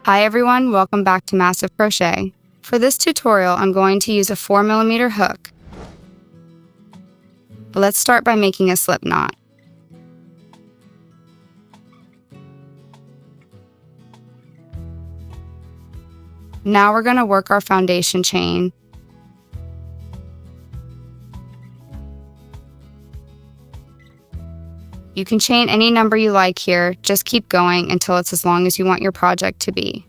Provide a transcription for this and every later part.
Hi everyone, welcome back to Massive Crochet. For this tutorial, I'm going to use a 4mm hook. But let's start by making a slip knot. Now we're going to work our foundation chain. You can chain any number you like here, just keep going until it's as long as you want your project to be.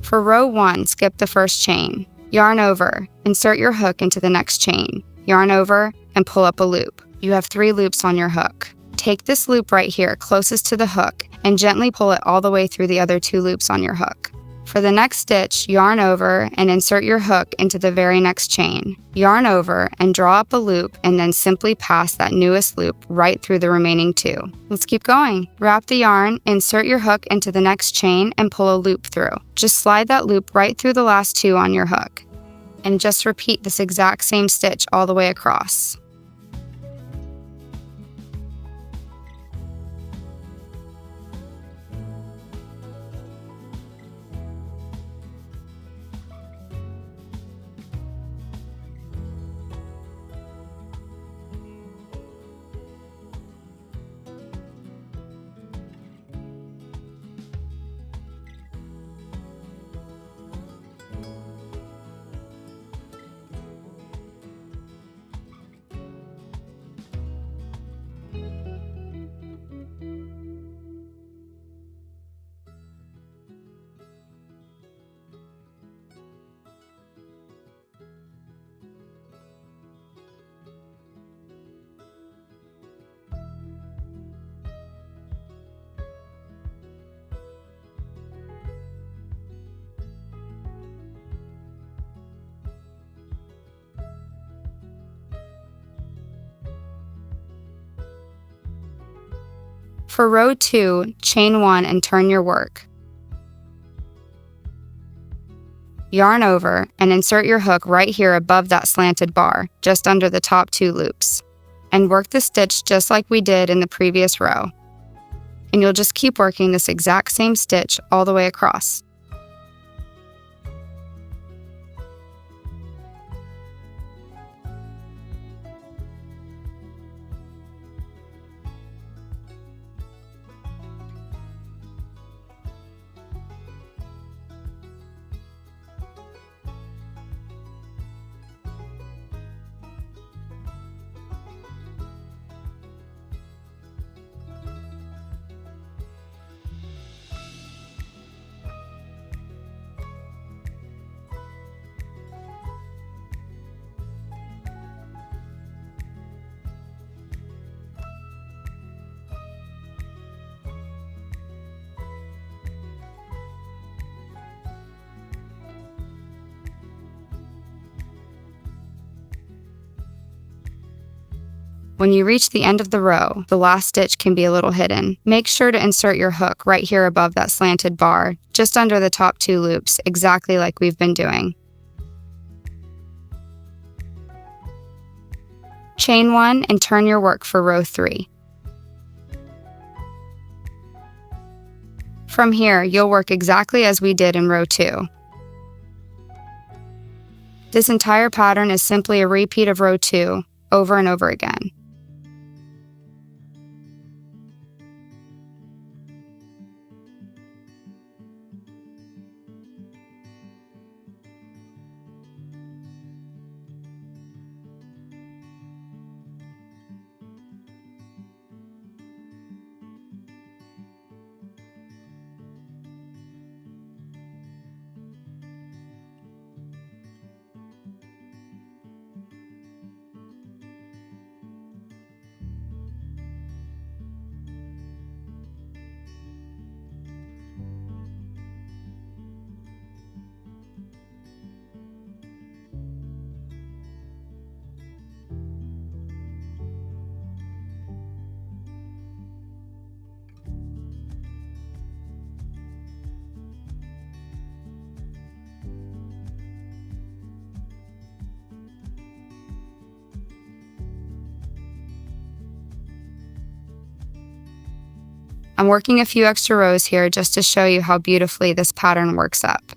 For row 1, skip the first chain. Yarn over, insert your hook into the next chain. Yarn over, and pull up a loop. You have 3 loops on your hook. Take this loop right here, closest to the hook, and gently pull it all the way through the other 2 loops on your hook. For the next stitch, yarn over and insert your hook into the very next chain. Yarn over and draw up a loop and then simply pass that newest loop right through the remaining 2. Let's keep going. Wrap the yarn, insert your hook into the next chain and pull a loop through. Just slide that loop right through the last 2 on your hook. And just repeat this exact same stitch all the way across. For row 2, chain 1 and turn your work. Yarn over and insert your hook right here above that slanted bar, just under the top 2 loops. And work the stitch just like we did in the previous row. And you'll just keep working this exact same stitch all the way across. When you reach the end of the row, the last stitch can be a little hidden. Make sure to insert your hook right here above that slanted bar, just under the top 2 loops, exactly like we've been doing. Chain 1 and turn your work for row 3. From here, you'll work exactly as we did in row 2. This entire pattern is simply a repeat of row 2, over and over again. I'm working a few extra rows here just to show you how beautifully this pattern works up.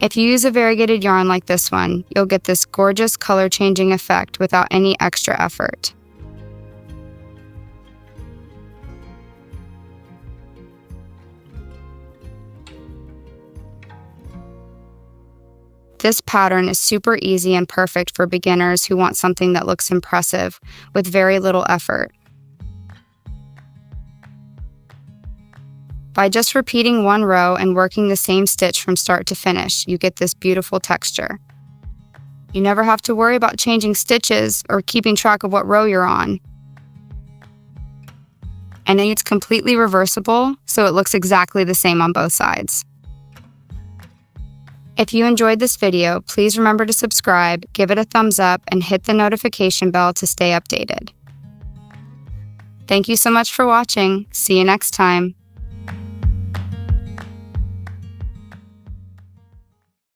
If you use a variegated yarn like this one, you'll get this gorgeous color changing effect without any extra effort. This pattern is super easy and perfect for beginners who want something that looks impressive with very little effort. By just repeating one row and working the same stitch from start to finish, you get this beautiful texture. You never have to worry about changing stitches or keeping track of what row you're on. And then it's completely reversible, so it looks exactly the same on both sides. If you enjoyed this video, please remember to subscribe, give it a thumbs up, and hit the notification bell to stay updated. Thank you so much for watching. See you next time.